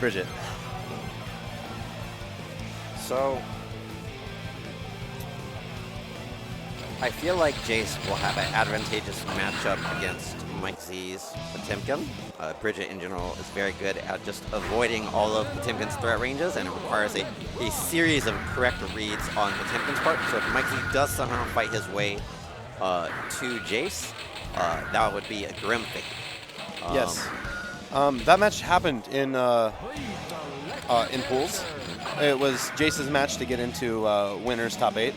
Bridget. So I feel like Jace will have an advantageous matchup against Mike Z's Potemkin. Bridget in general is very good at just avoiding all of Potemkin's threat ranges, and it requires a series of correct reads on Potemkin's part. So if Mike Z does somehow fight his way to Jace, that would be a grim fate. Yes. That match happened in pools. It was Jace's match to get into winners top 8.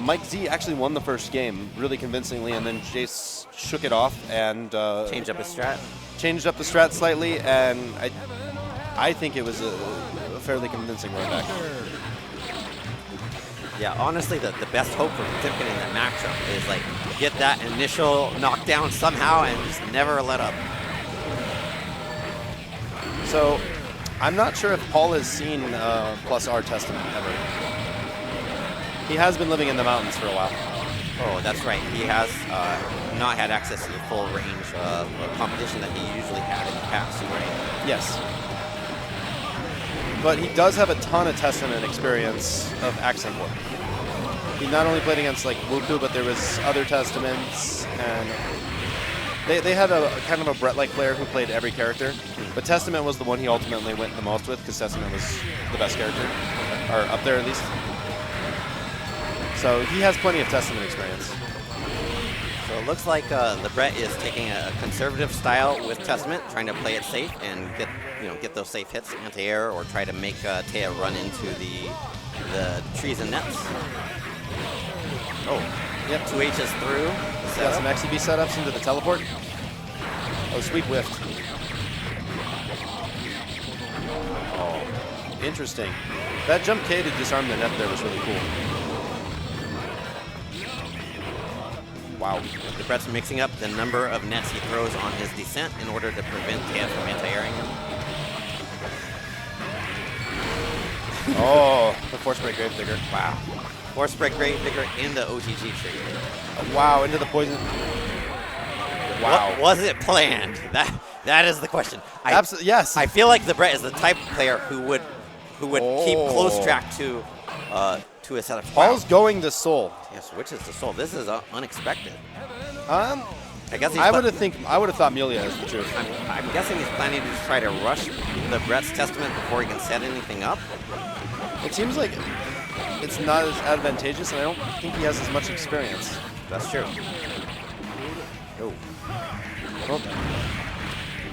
Mike Z actually won the first game really convincingly, and then Jace shook it off and Changed up his strat. Changed up the strat slightly, and I think it was a fairly convincing run back. Yeah, honestly, the best hope for Potemkin in that matchup is like get that initial knockdown somehow and just never let up. So I'm not sure if Paul has seen plus R Testament ever. He has been living in the mountains for a while. Oh, that's right. He has not had access to the full range of competition that he usually had in the past, right? Yes. But he does have a ton of Testament experience of accent work. He not only played against like Wuku, but there was other Testaments, and they had a kind of a Brett-like player who played every character. But Testament was the one he ultimately went the most with, because Testament was the best character, or up there at least. So he has plenty of Testament experience. So it looks like the Brett is taking a conservative style with Testament, trying to play it safe and get those safe hits anti-air, or try to make Teyah run into the trees and nets. Oh, yep. 2 H's through. Got some XCB setups into the teleport. Oh, sweet whiffed. Oh, interesting. That jump K to disarm the net there was really cool. Wow. The Brett's mixing up the number of nets he throws on his descent in order to prevent Teyah from anti-airing him. Oh, the Force Break Gravedigger. Wow. Force Break Gravedigger in the OTG tree. Wow, into the poison. Wow. What was it planned? That is the question. Absolutely, yes. I feel like the Brett is the type of player who would keep close track to his setup. Paul's going to Soul. Yes, which is the Soul. This is unexpected. I guess I would have thought Melia is the truth. I'm guessing he's planning to try to rush the Brett's Testament before he can set anything up. It seems like it's not as advantageous, and I don't think he has as much experience. That's true. Oh. Well,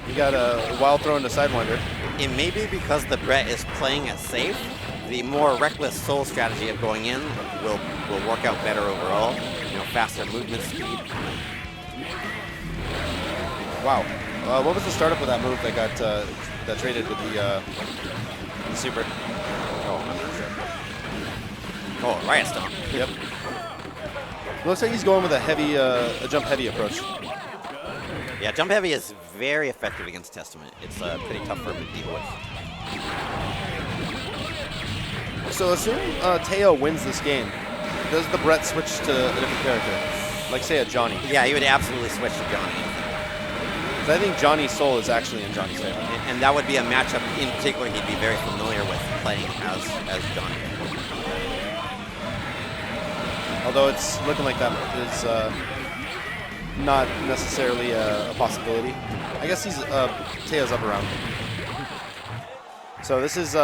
you got a wild throw into Sidewinder. It may be because the Brett is playing it safe. The more reckless Soul strategy of going in will work out better overall. Faster movement speed. Wow. What was the startup of that move that got that traded with the super? Oh, I'm not sure. Oh, Riot Stomp. Yep. Looks like he's going with a heavy, a jump heavy approach. Yeah, jump heavy is very effective against Testament. It's pretty tough for him to deal with. So assume Teyah wins this game. Does the Brett switch to a different character? Like, say, a Johnny? Yeah, he would absolutely switch to Johnny. I think Johnny's Soul is actually in Johnny's favor. And that would be a matchup in particular he'd be very familiar with playing as Johnny. Although it's looking like that is not necessarily a possibility. I guess Teyah's up around. So this is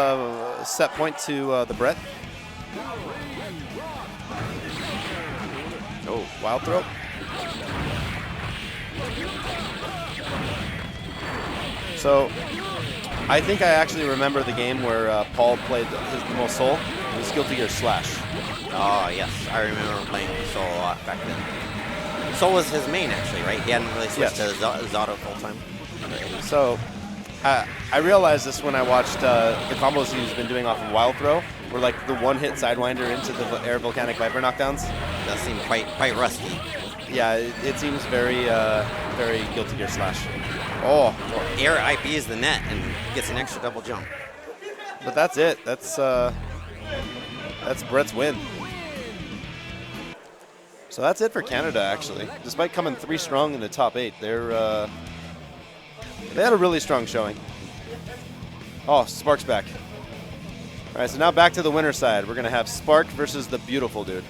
set point to the Brett. Oh, wild throw. So I think I actually remember the game where Paul played the most Soul. It was Guilty Gear Slash. Oh, yes. I remember playing Soul a lot back then. Soul was his main, actually, right? He hadn't really switched to Zato full-time. So I realized this when I watched the combos he's been doing off of Wild Throw, where like the one-hit Sidewinder into the Air Volcanic Viper knockdowns. It does seem quite rusty. Yeah, it seems very Guilty Gear Slash. Oh. Air IPs the net and gets an extra double jump. But that's it. That's Brett's win. So that's it for Canada, actually. Despite coming 3 strong in the top 8, they had a really strong showing. Oh, Spark's back. All right, so now back to the winner side. We're going to have Spark versus the beautiful dude.